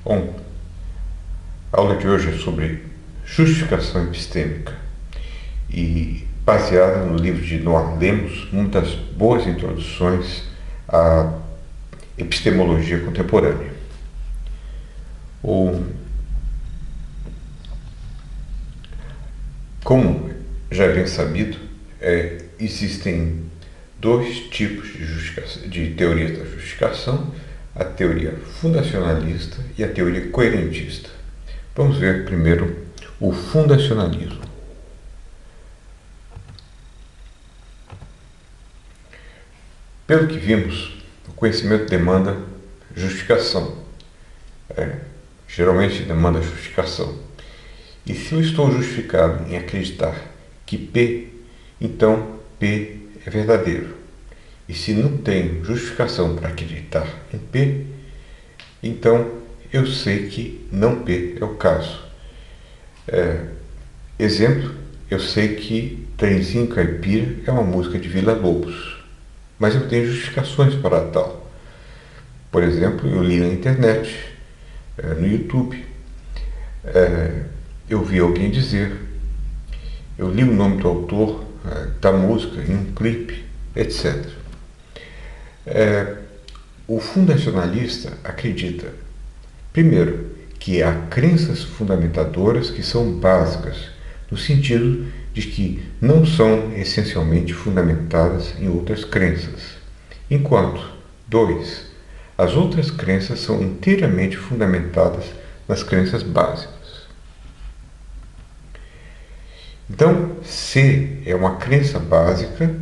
Bom, a aula de hoje é sobre justificação epistêmica e baseada no livro de Noam Lemos, uma das boas introduções à epistemologia contemporânea. Como já é bem sabido, existem dois tipos de teorias da justificação: a teoria fundacionalista e a teoria coerentista. Vamos ver primeiro o fundacionalismo. Pelo que vimos, o conhecimento demanda justificação. Geralmente demanda justificação. E se eu estou justificado em acreditar que P, então P é verdadeiro. E se não tenho justificação para acreditar em P, então eu sei que não P é o caso. Exemplo, eu sei que Trenzinho Caipira é uma música de Vila Lobos, mas eu tenho justificações para tal. Por exemplo, eu li na internet, no YouTube, eu vi alguém dizer, eu li o nome do autor da música em um clipe, etc. O fundacionalista acredita, primeiro, que há crenças fundamentadoras que são básicas, no sentido de que não são essencialmente fundamentadas em outras crenças, enquanto, dois, as outras crenças são inteiramente fundamentadas nas crenças básicas. Então, se é uma crença básica,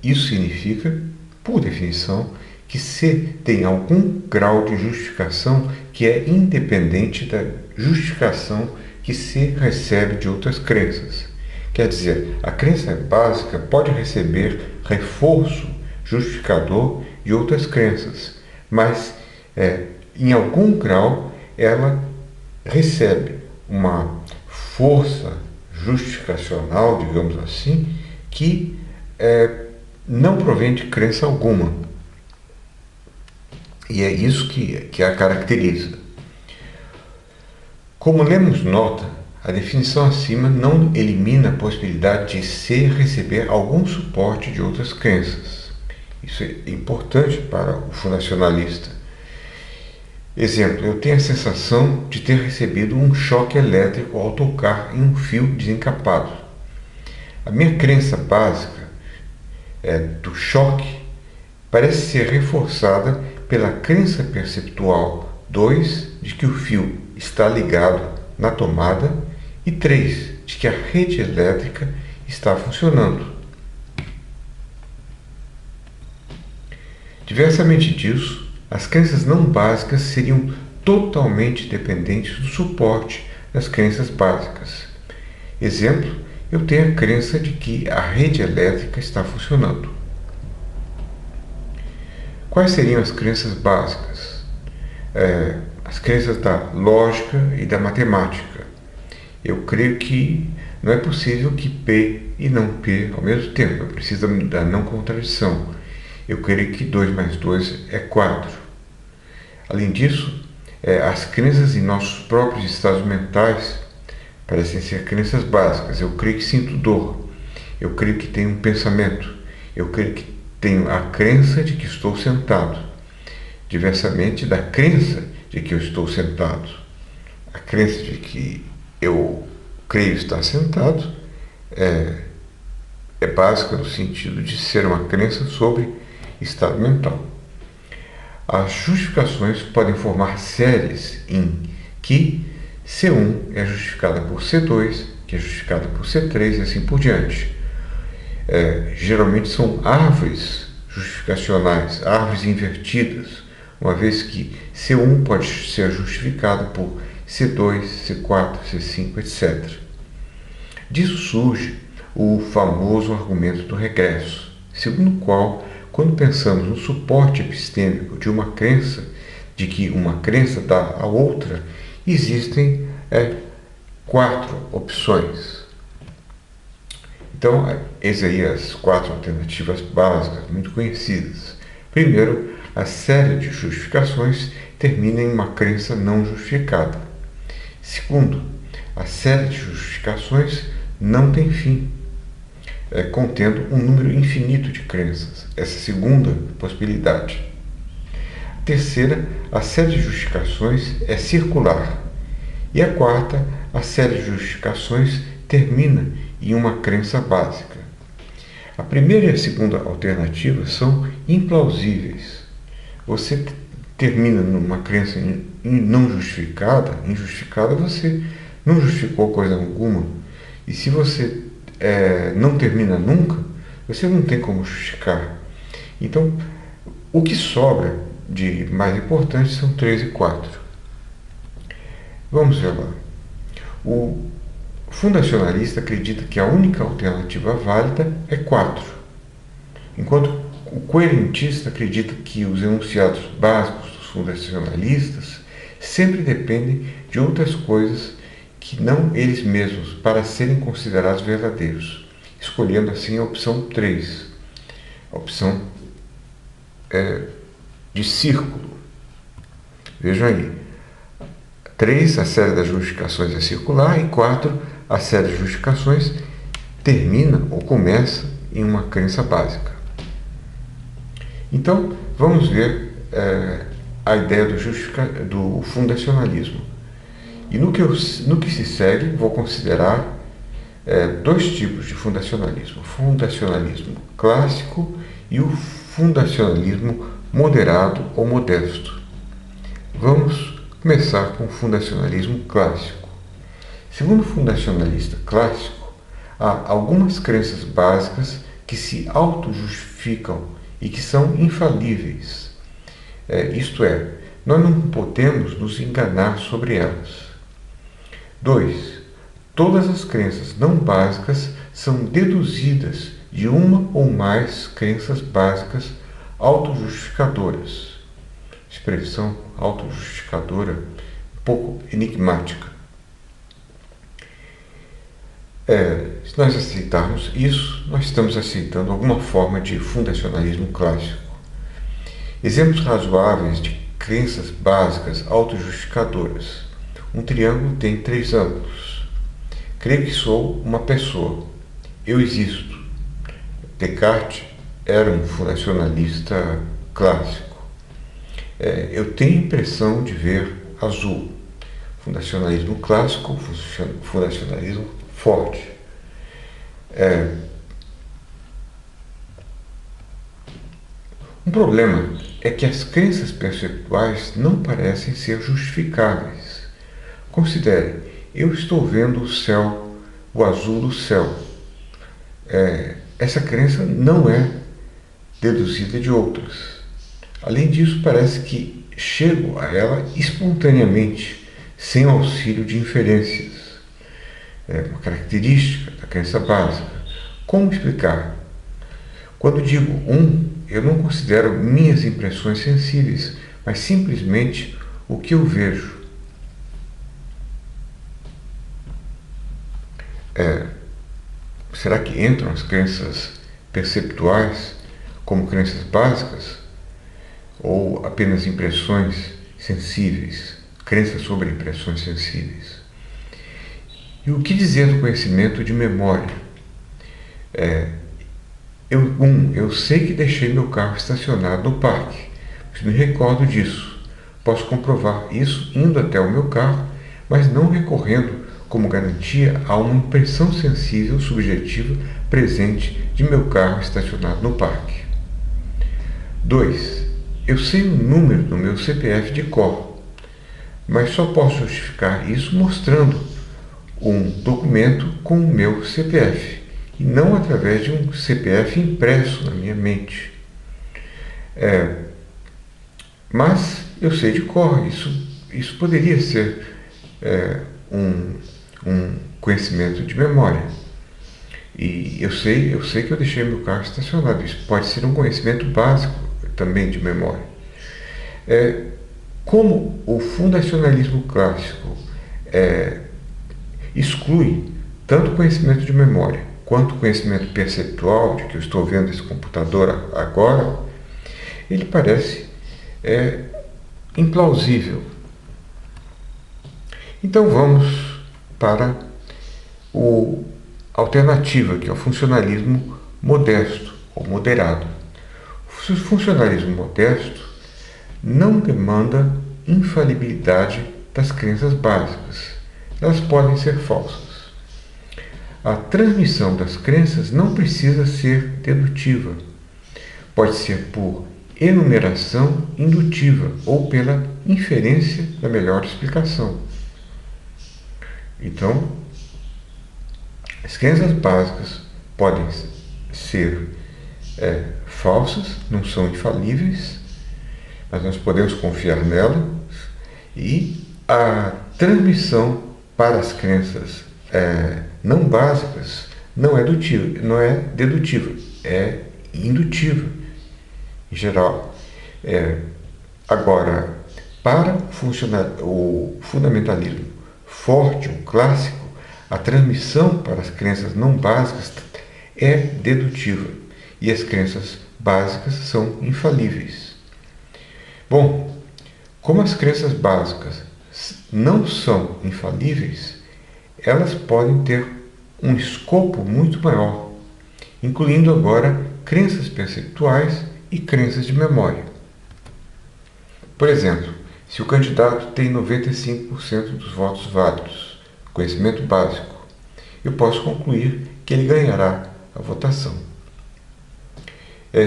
isso significa, por definição, que C tem algum grau de justificação que é independente da justificação que C recebe de outras crenças. Quer dizer, a crença básica pode receber reforço justificador de outras crenças, mas em algum grau ela recebe uma força justificacional, digamos assim, que não provém de crença alguma. E é isso que a caracteriza. Como Lemos nota, a definição acima não elimina a possibilidade de C receber algum suporte de outras crenças. Isso é importante para o fundacionalista. Exemplo, eu tenho a sensação de ter recebido um choque elétrico ao tocar em um fio desencapado. A minha crença básica do choque parece ser reforçada pela crença perceptual 2, de que o fio está ligado na tomada, e 3, de que a rede elétrica está funcionando. Diversamente disso, as crenças não básicas seriam totalmente dependentes do suporte das crenças básicas. Exemplo, eu tenho a crença de que a rede elétrica está funcionando. Quais seriam as crenças básicas? As crenças da lógica e da matemática. Eu creio que não é possível que P e não P ao mesmo tempo. Eu preciso da não contradição. Eu creio que 2 mais 2 é 4. Além disso, as crenças em nossos próprios estados mentais parecem ser crenças básicas. Eu creio que sinto dor. Eu creio que tenho um pensamento. Eu creio que tenho a crença de que estou sentado, diversamente da crença de que eu estou sentado. A crença de que eu creio estar sentado é básica no sentido de ser uma crença sobre estado mental. As justificações podem formar séries em que C1 é justificada por C2, que é justificada por C3 e assim por diante. Geralmente são árvores justificacionais, árvores invertidas, uma vez que C1 pode ser justificado por C2, C4, C5, etc. Disso surge o famoso argumento do regresso, segundo o qual, quando pensamos no suporte epistêmico de uma crença, de que uma crença dá a outra, existem 4 opções. Então, eis aí as 4 alternativas básicas, muito conhecidas. Primeiro, a série de justificações termina em uma crença não justificada. Segundo, a série de justificações não tem fim, contendo um número infinito de crenças. Essa segunda possibilidade. Terceira, a série de justificações é circular. E a quarta, a série de justificações termina em uma crença básica. A primeira e a segunda alternativa são implausíveis. Você termina numa crença não justificada, injustificada, você não justificou coisa alguma. E se você não termina nunca, você não tem como justificar. Então, o que sobra de mais importante são 3 e 4. Vamos ver lá. O fundacionalista acredita que a única alternativa válida é 4, enquanto o coerentista acredita que os enunciados básicos dos fundacionalistas sempre dependem de outras coisas que não eles mesmos para serem considerados verdadeiros, escolhendo assim a opção 3, a opção de círculo. Vejam aí. 3, a série das justificações é circular, e 4, a série de justificações termina ou começa em uma crença básica. Então, vamos ver a ideia do fundacionalismo. E no que se segue, vou considerar 2 tipos de fundacionalismo: o fundacionalismo clássico e o fundacionalismo moderado ou modesto. Vamos começar com o fundacionalismo clássico. Segundo o fundacionalista clássico, há algumas crenças básicas que se auto-justificam e que são infalíveis. Isto é, nós não podemos nos enganar sobre elas. 2. Todas as crenças não básicas são deduzidas de uma ou mais crenças básicas autojustificadoras. Expressão autojustificadora um pouco enigmática. Se nós aceitarmos isso, nós estamos aceitando alguma forma de fundacionalismo clássico. Exemplos razoáveis de crenças básicas autojustificadoras. Um triângulo tem 3 ângulos. Creio que sou uma pessoa. Eu existo. Descartes era um fundacionalista clássico. Eu tenho a impressão de ver azul. Fundacionalismo clássico, fundacionalismo forte. Um problema é que as crenças perceptuais não parecem ser justificáveis. Considere, eu estou vendo o céu, o azul do céu. Essa crença não é deduzida de outras. Além disso, parece que chego a ela espontaneamente, sem auxílio de inferências. É uma característica da crença básica. Como explicar? Quando digo eu não considero minhas impressões sensíveis, mas simplesmente o que eu vejo. Será que entram as crenças perceptuais como crenças básicas? Ou apenas impressões sensíveis, crenças sobre impressões sensíveis? E o que dizer do conhecimento de memória? Eu sei que deixei meu carro estacionado no parque, mas me recordo disso. Posso comprovar isso indo até o meu carro, mas não recorrendo como garantia a uma impressão sensível subjetiva presente de meu carro estacionado no parque. 2. Eu sei o número do meu CPF de cor, mas só posso justificar isso mostrando um documento com o meu CPF, e não através de um CPF impresso na minha mente. Mas eu sei de cor, isso poderia ser um conhecimento de memória. E eu sei que eu deixei meu carro estacionado, isso pode ser um conhecimento básico também de memória. Como o fundacionalismo clássico exclui tanto o conhecimento de memória quanto o conhecimento perceptual de que eu estou vendo esse computador agora, ele parece é implausível. Então vamos para a alternativa, que é o funcionalismo modesto ou moderado. O funcionalismo modesto não demanda infalibilidade das crenças básicas. Elas podem ser falsas. A transmissão das crenças não precisa ser dedutiva. Pode ser por enumeração indutiva ou pela inferência da melhor explicação. Então, as crenças básicas podem ser falsas, não são infalíveis, mas nós podemos confiar nelas, e a transmissão para as crenças não básicas não é dedutiva, é indutiva, em geral. Agora, para o fundamentalismo forte, o clássico, a transmissão para as crenças não básicas é dedutiva e as crenças básicas são infalíveis. Bom, como as crenças básicas não são infalíveis, elas podem ter um escopo muito maior, incluindo agora crenças perceptuais e crenças de memória. Por exemplo, se o candidato tem 95% dos votos válidos, conhecimento básico, eu posso concluir que ele ganhará a votação.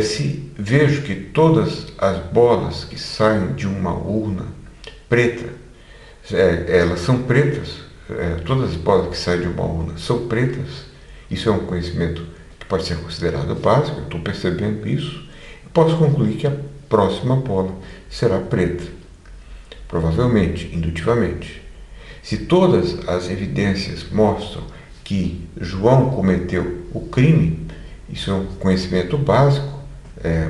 Se vejo que todas as bolas que saem de uma urna preta, elas são pretas, todas as bolas que saem de uma urna são pretas, isso é um conhecimento que pode ser considerado básico, eu estou percebendo isso, e posso concluir que a próxima bola será preta, provavelmente, indutivamente. Se todas as evidências mostram que João cometeu o crime, isso é um conhecimento básico,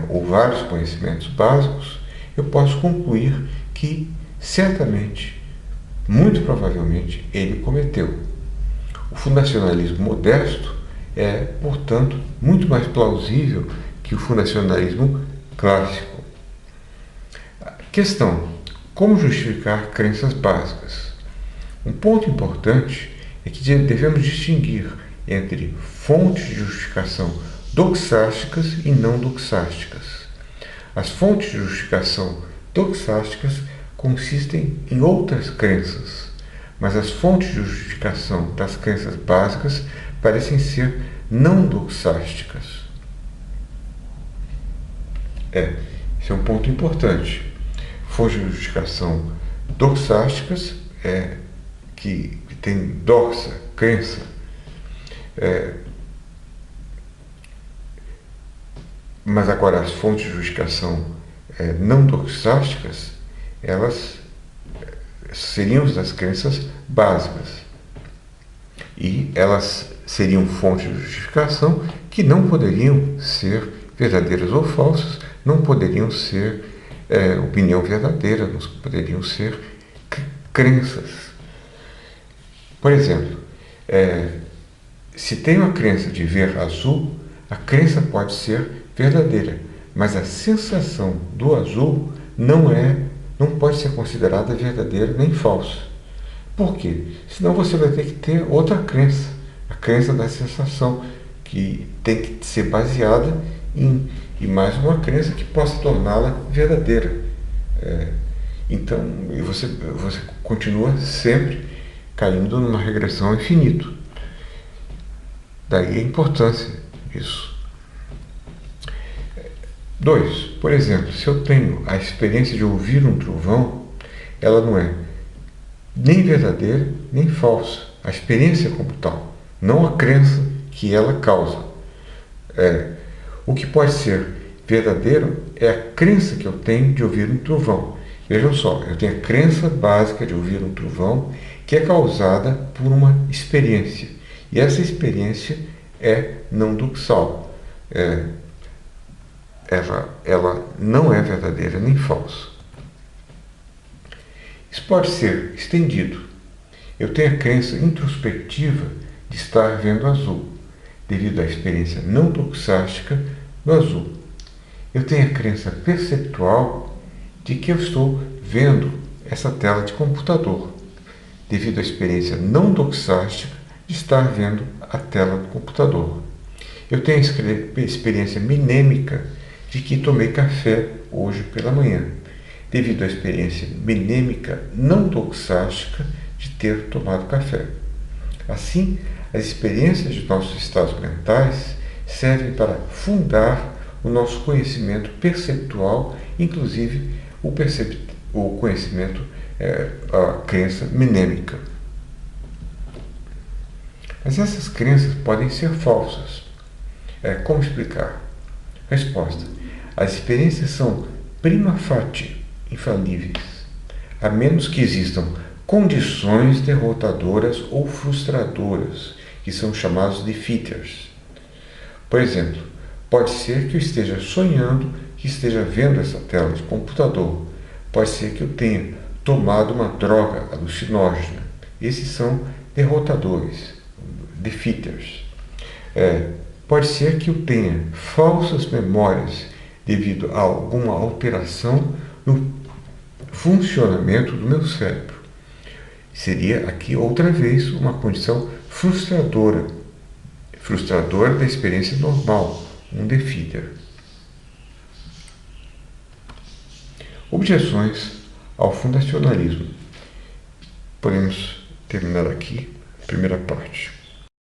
ou vários conhecimentos básicos, eu posso concluir que certamente, muito provavelmente, ele cometeu. O fundacionalismo modesto é, portanto, muito mais plausível que o fundacionalismo clássico. Questão: como justificar crenças básicas? Um ponto importante é que devemos distinguir entre fontes de justificação doxásticas e não doxásticas. As fontes de justificação doxásticas consistem em outras crenças, mas as fontes de justificação das crenças básicas parecem ser não doxásticas. Esse é um ponto importante. Fontes de justificação doxásticas que tem doxa, crença, mas agora as fontes de justificação não doxásticas, elas seriam das crenças básicas, e elas seriam fontes de justificação que não poderiam ser verdadeiras ou falsas, não poderiam ser opinião verdadeira, não poderiam ser crenças. Por exemplo, se tenho a crença de ver azul, a crença pode ser verdadeira, mas a sensação do azul não pode ser considerada verdadeira nem falsa. Por quê? Senão você vai ter que ter outra crença, a crença da sensação, que tem que ser baseada em mais uma crença que possa torná-la verdadeira. Então, você continua sempre caindo numa regressão infinita. Daí a importância disso. 2. Por exemplo, se eu tenho a experiência de ouvir um trovão, ela não é nem verdadeira nem falsa. A experiência como tal, não a crença que ela causa. O que pode ser verdadeiro é a crença que eu tenho de ouvir um trovão. Vejam só, eu tenho a crença básica de ouvir um trovão que é causada por uma experiência. E essa experiência é não doxal. Ela não é verdadeira nem falsa. Isso pode ser estendido. Eu tenho a crença introspectiva de estar vendo azul, devido à experiência não doxástica do azul. Eu tenho a crença perceptual de que eu estou vendo essa tela de computador, devido à experiência não doxástica de estar vendo a tela do computador. Eu tenho a experiência minêmica de que tomei café hoje pela manhã, devido à experiência minêmica não doxástica de ter tomado café. Assim, as experiências de nossos estados mentais servem para fundar o nosso conhecimento perceptual, inclusive o conhecimento, a crença minêmica. Mas essas crenças podem ser falsas. Como explicar? Resposta: as experiências são prima facie infalíveis, a menos que existam condições derrotadoras ou frustradoras, que são chamados de defeaters. Por exemplo, pode ser que eu esteja sonhando que esteja vendo essa tela de computador. Pode ser que eu tenha tomado uma droga alucinógena. Esses são derrotadores, defeaters. Pode ser que eu tenha falsas memórias devido a alguma alteração no funcionamento do meu cérebro. Seria aqui outra vez uma condição frustradora da experiência normal, um defeater. Objeções ao fundacionalismo. Podemos terminar aqui a primeira parte.